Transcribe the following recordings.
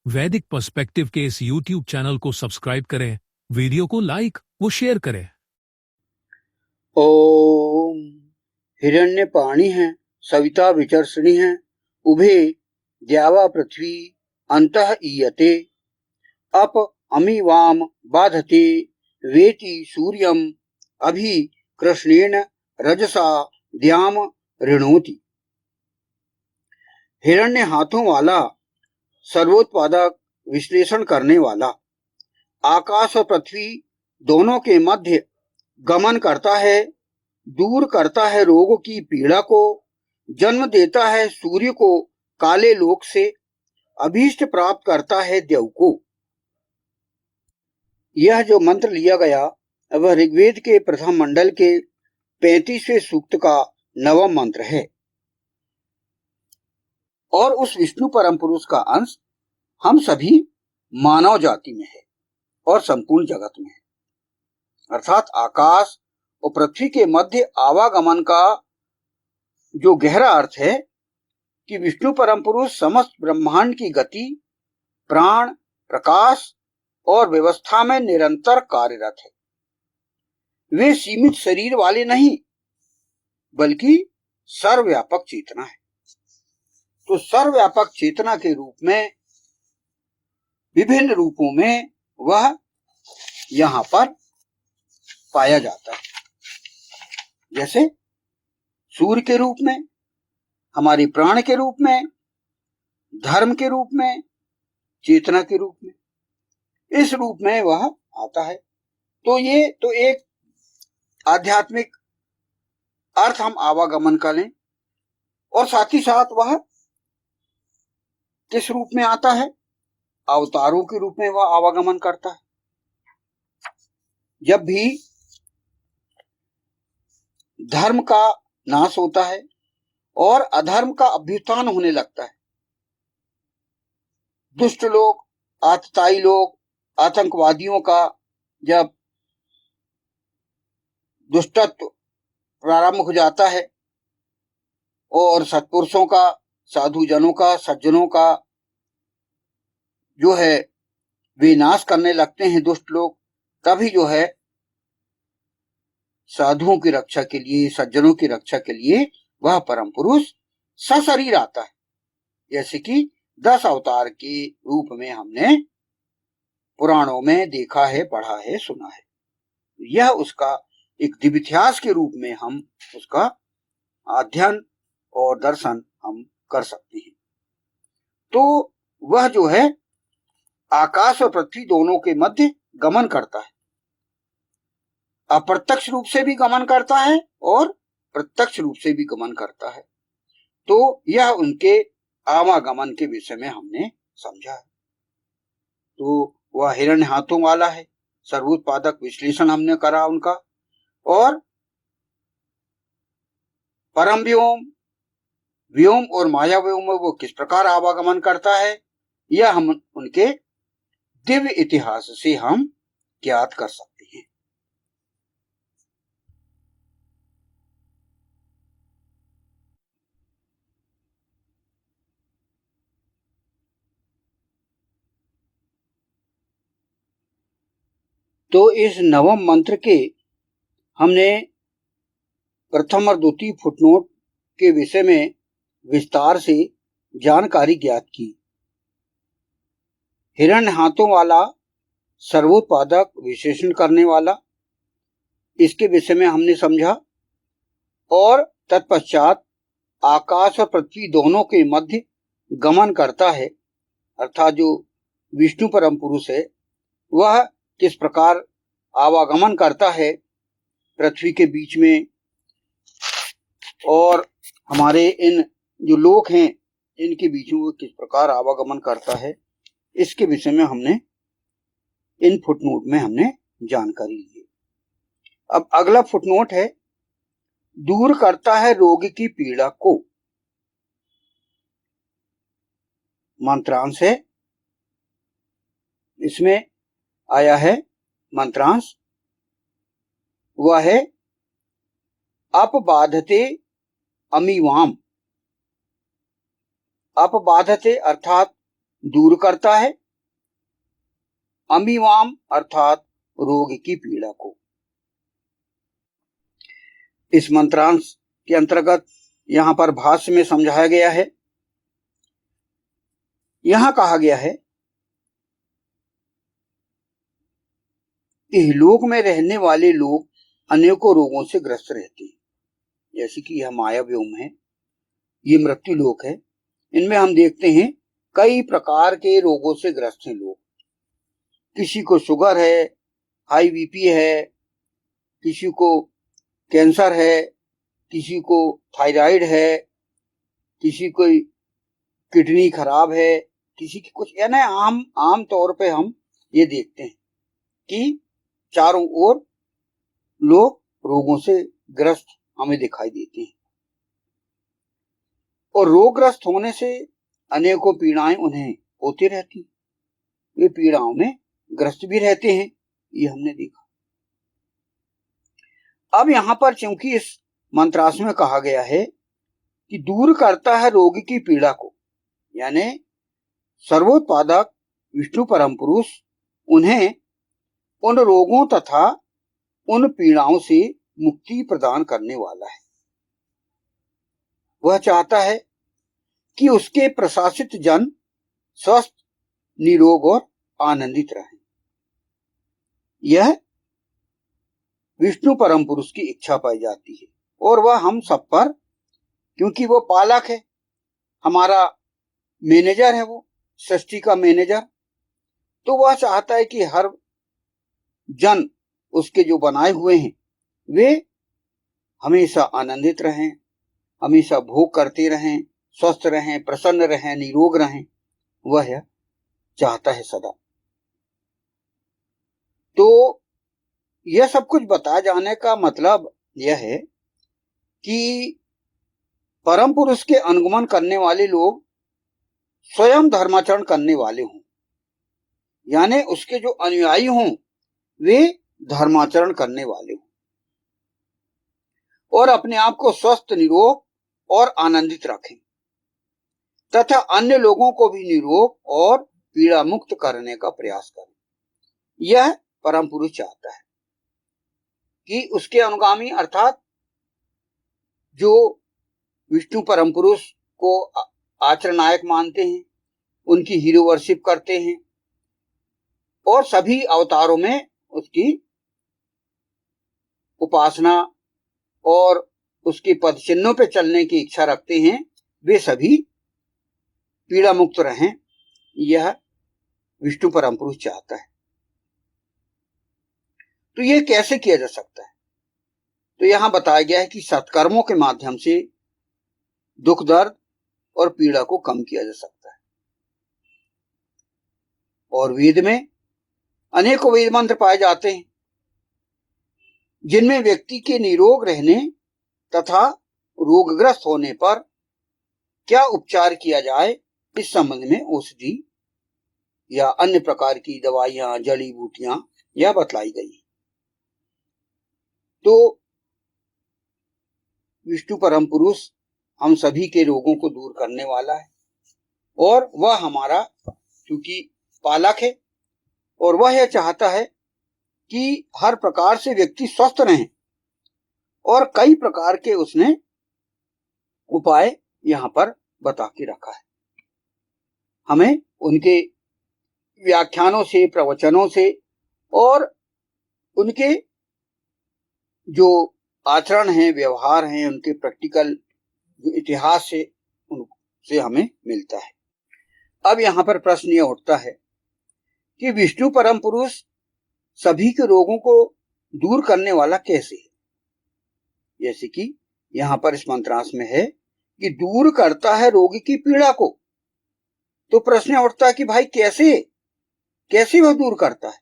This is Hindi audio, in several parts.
वैदिक पर्सपेक्टिव के इस YouTube चैनल को सब्सक्राइब करें, वीडियो को लाइक व शेयर करें। ओम हिरण्यपाणि हैं सविता विचर्षणि हैं उभे द्यावा पृथ्वी अंतः ईयते अप अमिवाम बाधते वेति सूर्यम अभि कृष्णेन रजसा द्याम ऋणोति। हिरण्य हाथों वाला, सर्वोत्पादक, विश्लेषण करने वाला, आकाश और पृथ्वी दोनों के मध्य गमन करता है, दूर करता है रोग की पीड़ा को, जन्म देता है सूर्य को काले लोक से, अभीष्ट प्राप्त करता है देव को। यह जो मंत्र लिया गया वह ऋग्वेद के प्रथम मंडल के 35वें सूक्त का 9वां मंत्र है और उस विष्णु परम पुरुष का अंश हम सभी मानव जाति में है और संपूर्ण जगत में है। अर्थात आकाश और पृथ्वी के मध्य आवागमन का जो गहरा अर्थ है कि विष्णु परम पुरुष समस्त ब्रह्मांड की गति, प्राण, प्रकाश और व्यवस्था में निरंतर कार्यरत है। वे सीमित शरीर वाले नहीं बल्कि सर्वव्यापक चेतना है। तो सर्वव्यापक चेतना के रूप में विभिन्न रूपों में वह यहां पर पाया जाता है, जैसे सूर्य के रूप में, हमारे प्राण के रूप में, धर्म के रूप में, चेतना के रूप में, इस रूप में वह आता है। तो ये तो एक आध्यात्मिक अर्थ हम आवागमन का लें और साथ ही साथ वह किस रूप में आता है? अवतारों के रूप में वह आवागमन करता है। जब भी धर्म का नाश होता है और अधर्म का अभ्युत्थान होने लगता है, दुष्ट लोग, आतताई लोग, आतंकवादियों का जब दुष्टत्व प्रारंभ हो जाता है और सत्पुरुषों का, साधुजनों का, सज्जनों का जो है विनाश करने लगते हैं दुष्ट लोग, तभी जो है साधुओं की रक्षा के लिए, सज्जनों की रक्षा के लिए वह परम पुरुष सशरीर आता है। जैसे कि 10 अवतार के रूप में हमने पुराणों में देखा है, पढ़ा है, सुना है। यह उसका एक दिव्यत्यास के रूप में हम उसका अध्ययन और दर्शन हम कर सकते हैं। तो वह जो है आकाश और पृथ्वी दोनों के मध्य गमन करता है, अप्रत्यक्ष रूप से भी गमन करता है और प्रत्यक्ष रूप से भी गमन करता है। तो यह उनके आवागमन के विषय में हमने समझा है। तो वह हिरण्य हाथों वाला है, सर्वोत्पादक, विश्लेषण हमने करा उनका, और परम व्योम, व्योम और माया व्योम में वो किस प्रकार आवागमन करता है, यह हम उनके दिव्य इतिहास से हम ज्ञात कर सकते हैं। तो इस नवम मंत्र के हमने प्रथम और द्वितीय फुटनोट के विषय में विस्तार से जानकारी ज्ञात की। हिरण्य हाथों वाला, सर्वोत्पादक, विश्लेषण करने वाला, इसके विषय में हमने समझा, और तत्पश्चात आकाश और पृथ्वी दोनों के मध्य गमन करता है, अर्थात जो विष्णु परम पुरुष है वह किस प्रकार आवागमन करता है पृथ्वी के बीच में, और हमारे इन जो लोक हैं इनके बीच में वो किस प्रकार आवागमन करता है, इसके विषय में हमने इन फुटनोट में हमने जानकारी ली। अब अगला फुटनोट है, दूर करता है रोग की पीड़ा को। मंत्रांश है, इसमें आया है मंत्रांश, वह है अपबाधते अमीवाम। अपबाधते अर्थात दूर करता है अमीवाम अर्थात रोग की पीड़ा को। इस मंत्रांश के अंतर्गत यहां पर भाष्य में समझाया गया है। यहां कहा गया है कि लोक में रहने वाले लोग अनेकों रोगों से ग्रस्त रहते हैं। जैसे कि यह माया व्योम है, ये मृत्यु लोक है, इनमें हम देखते हैं कई प्रकार के रोगों से ग्रस्त हैं लोग। किसी को शुगर है, हाई बीपी है, किसी को कैंसर है, किसी को थायराइड है, किसी को किडनी खराब है, किसी की कुछ, यानी आम तौर पे हम ये देखते हैं कि चारों ओर लोग रोगों से ग्रस्त हमें दिखाई देते हैं और रोगग्रस्त होने से अनेकों पीड़ाएं उन्हें होती रहती, वे पीड़ाओं में ग्रस्त भी रहते हैं, ये हमने देखा। अब यहां पर चूंकि इस मंत्रांश में कहा गया है कि दूर करता है रोगी की पीड़ा को, यानी सर्वोत्पादक विष्णु परम पुरुष उन्हें उन रोगों तथा उन पीड़ाओं से मुक्ति प्रदान करने वाला है। वह चाहता है कि उसके प्रशासित जन स्वस्थ, निरोग और आनंदित रहें। यह विष्णु परम पुरुष की इच्छा पाई जाती है और वह हम सब पर, क्योंकि वो पालक है, हमारा मैनेजर है, वो सृष्टि का मैनेजर, तो वह चाहता है कि हर जन उसके जो बनाए हुए हैं वे हमेशा आनंदित रहें, हमेशा भोग करते रहें, स्वस्थ रहें, प्रसन्न रहें, निरोग रहें, वह चाहता है सदा। तो यह सब कुछ बताए जाने का मतलब यह है कि परम पुरुष के अनुगमन करने वाले लोग स्वयं धर्माचरण करने वाले हों, यानी उसके जो अनुयायी हों वे धर्माचरण करने वाले हों और अपने आप को स्वस्थ, निरोग और आनंदित रखें तथा अन्य लोगों को भी निरोग और पीड़ा मुक्त करने का प्रयास करें। यह परम पुरुष चाहता है कि उसके अनुगामी अर्थात जो विष्णु परम पुरुष को आचरणायक मानते हैं, उनकी हीरो वर्शिप करते हैं और सभी अवतारों में उसकी उपासना और उसके पद चिन्हों पे चलने की इच्छा रखते हैं, वे सभी पीड़ा मुक्त रहें, यह विष्णु परम पुरुष चाहता है। तो यह कैसे किया जा सकता है? तो यहां बताया गया है कि सत्कर्मों के माध्यम से दुख, दर्द और पीड़ा को कम किया जा सकता है। और वेद में अनेकों वेद मंत्र पाए जाते हैं जिनमें व्यक्ति के निरोग रहने तथा रोगग्रस्त होने पर क्या उपचार किया जाए इस संबंध में औषधि या अन्य प्रकार की दवाइयां, जड़ी बूटियां यह बतलाई गई। तो विष्णु परम पुरुष हम सभी के रोगों को दूर करने वाला है और वह हमारा क्योंकि पालक है और वह यह चाहता है कि हर प्रकार से व्यक्ति स्वस्थ रहे और कई प्रकार के उसने उपाय यहां पर बता के रखा है। हमें उनके व्याख्यानों से, प्रवचनों से और उनके जो आचरण है, व्यवहार है, उनके प्रैक्टिकल जो इतिहास से उनसे हमें मिलता है। अब यहां पर प्रश्न यह उठता है कि विष्णु परम पुरुष सभी के रोगों को दूर करने वाला कैसे है? जैसे कि यहां पर इस मंत्रांश में है कि दूर करता है रोगी की पीड़ा को। तो प्रश्न उठता है कि भाई कैसे वह दूर करता है?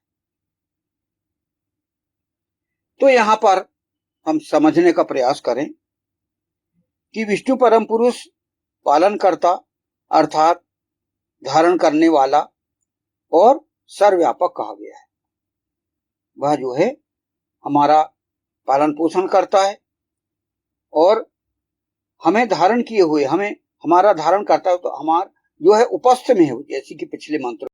तो यहां पर हम समझने का प्रयास करें कि विष्णु परम पुरुष पालन करता अर्थात धारण करने वाला और सर्वव्यापक कहा गया है। वह जो है हमारा पालन पोषण करता है और हमें धारण किए हुए, हमारा धारण करता है, तो जो है उपस्थ में हो, जैसे कि पिछले मंत्र